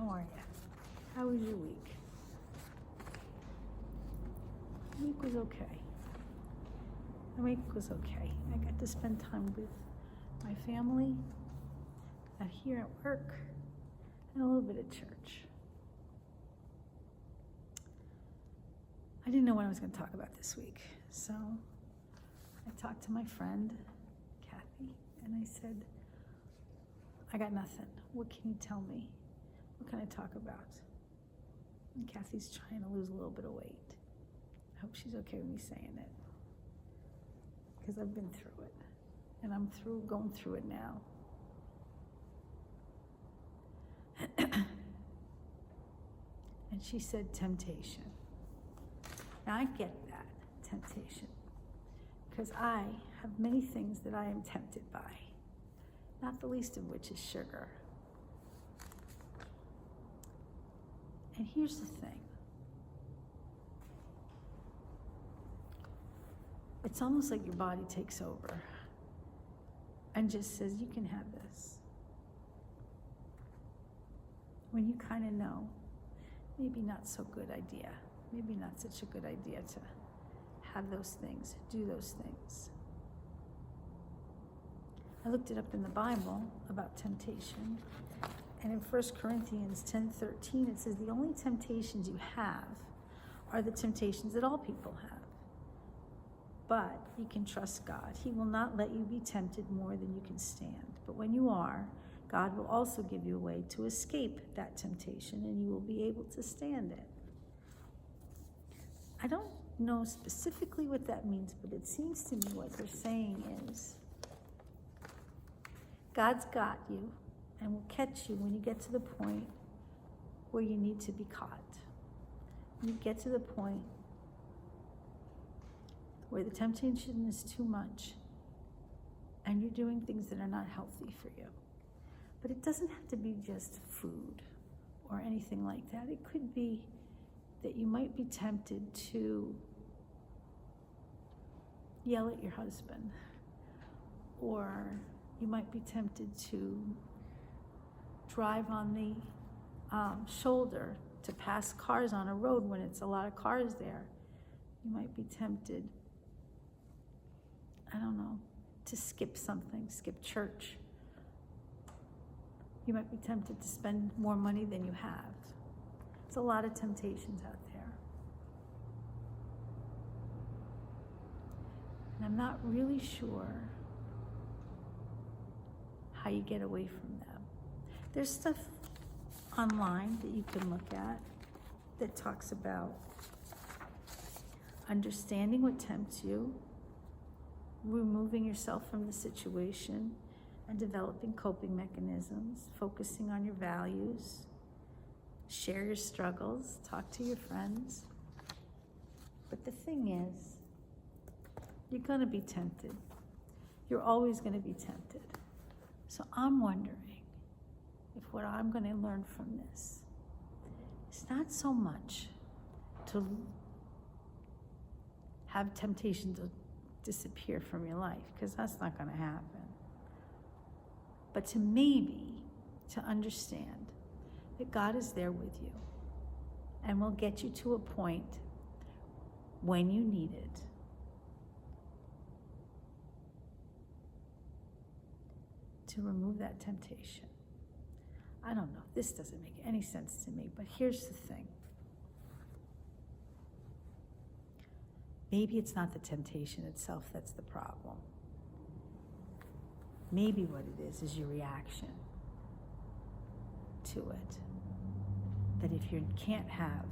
How are you? How was your week? The week was okay. The week was okay. I got to spend time with my family, here at work, and a little bit at church. I didn't know what I was going to talk about this week, so I talked to my friend, Kathy, and I said, I got nothing. What can you tell me? What can I talk about? And Kathy's trying to lose a little bit of weight. I hope she's okay with me saying it, because I've been through it, and I'm going through it now. And she said temptation. Now I get that, temptation, because I have many things that I am tempted by, not the least of which is sugar. And here's the thing. It's almost like your body takes over and just says, you can have this. When you kind of know, maybe not so good idea, maybe not such a good idea to have those things, do those things. I looked it up in the Bible about temptation, and in 1 Corinthians 10:13 it says the only temptations you have are the temptations that all people have. But you can trust God. He will not let you be tempted more than you can stand. But when you are, God will also give you a way to escape that temptation, and you will be able to stand it. I don't know specifically what that means, but it seems to me what they're saying is God's got you and will catch you when you get to the point where you need to be caught. When you get to the point where the temptation is too much and you're doing things that are not healthy for you. But it doesn't have to be just food or anything like that. It could be that you might be tempted to yell at your husband, or you might be tempted to drive on the shoulder to pass cars on a road when it's a lot of cars there. You might be tempted, I don't know, to skip something, skip church. You might be tempted to spend more money than you have. There's a lot of temptations out there. And I'm not really sure how you get away from them. There's stuff online that you can look at that talks about understanding what tempts you, removing yourself from the situation, and developing coping mechanisms, focusing on your values, share your struggles, talk to your friends. But the thing is, you're going to be tempted. You're always going to be tempted. So I'm wondering if what I'm going to learn from this is not so much to have temptation to disappear from your life, because that's not going to happen. But to maybe to understand that God is there with you and will get you to a point when you need it to remove that temptation. I don't know. This doesn't make any sense to me, but here's the thing. Maybe it's not the temptation itself that's the problem. Maybe what it is your reaction to it. That if you can't have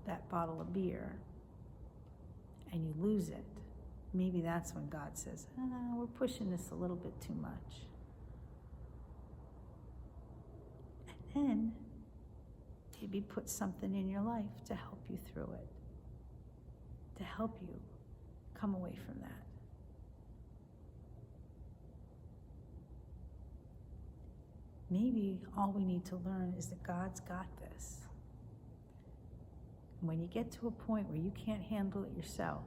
that bottle of beer and you lose it, maybe that's when God says, we're pushing this a little bit too much. And then maybe put something in your life to help you through it, to help you come away from that. Maybe all we need to learn is that God's got this. And when you get to a point where you can't handle it yourself,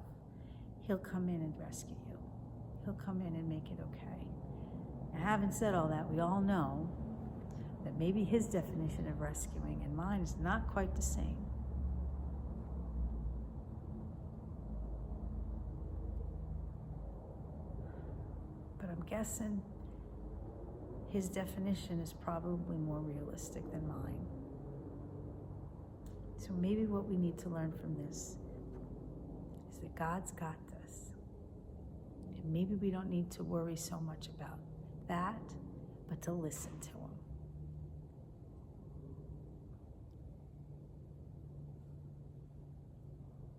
He'll come in and rescue you. He'll come in and make it okay. Now, having said all that, we all know that Maybe his definition of rescuing and mine is not quite the same. But I'm guessing his definition is probably more realistic than mine. So maybe what we need to learn from this is that God's got this. And maybe we don't need to worry so much about that, but to listen to him.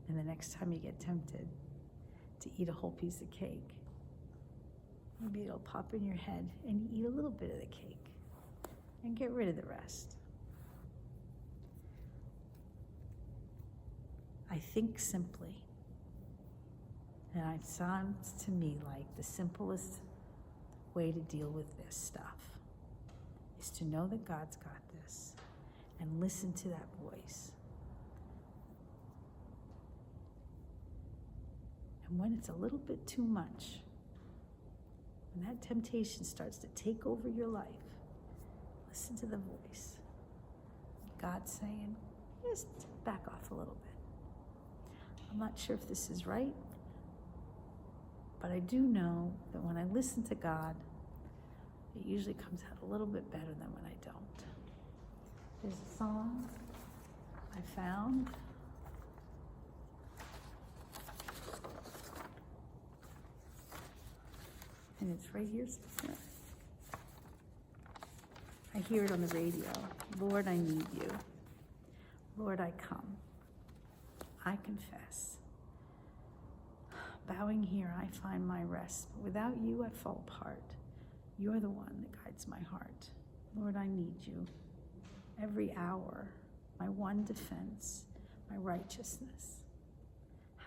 And the next time you get tempted to eat a whole piece of cake, maybe it'll pop in your head and you eat a little bit of the cake and get rid of the rest. I think simply, and it sounds to me like the simplest way to deal with this stuff is to know that God's got this and listen to that voice. And when it's a little bit too much, when that temptation starts to take over your life, listen to the voice. God's saying, just back off a little bit. I'm not sure if this is right, but I do know that when I listen to God, it usually comes out a little bit better than when I don't. There's a song I found. And it's right here. I hear it on the radio. Lord, I need you. Lord, I come. I confess. Bowing here, I find my rest. But without you, I fall apart. You're the one that guides my heart. Lord, I need you. Every hour, my one defense, my righteousness.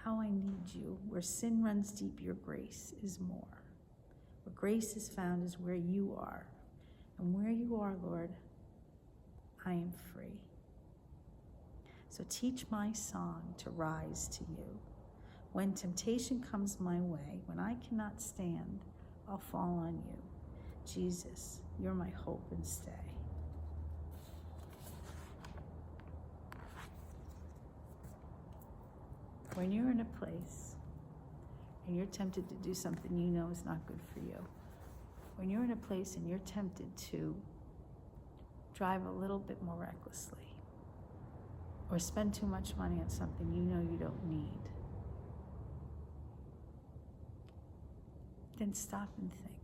How I need you. Where sin runs deep, your grace is more. Where grace is found is where you are. And where you are, Lord, I am free. So teach my song to rise to you. When temptation comes my way, when I cannot stand, I'll fall on you. Jesus, you're my hope and stay. When you're in a place and you're tempted to do something you know is not good for you, when you're in a place and you're tempted to drive a little bit more recklessly, or spend too much money on something you know you don't need, then stop and think.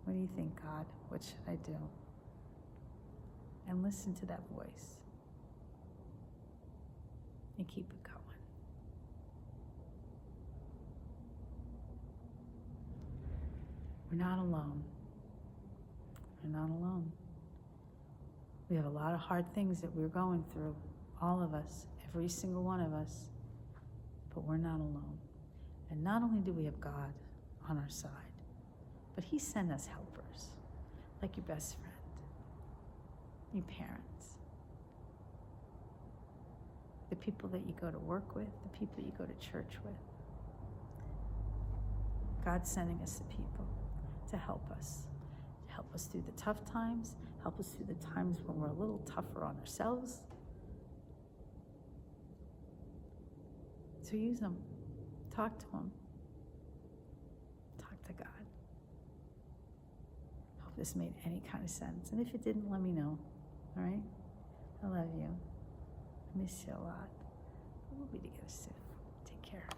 What do you think, God? What should I do? And listen to that voice. And keep it going. We're not alone. We're not alone. We have a lot of hard things that we're going through, all of us, every single one of us, but we're not alone. And not only do we have God on our side, but He sent us helpers, like your best friend, your parents, the people that you go to work with, the people you go to church with. God's sending us the people to help us through the tough times, help us through the times when we're a little tougher on ourselves. So use them. Talk to them. Talk to God. Hope this made any kind of sense. And if it didn't, let me know. All right? I love you. I miss you a lot. We'll be together soon. Take care.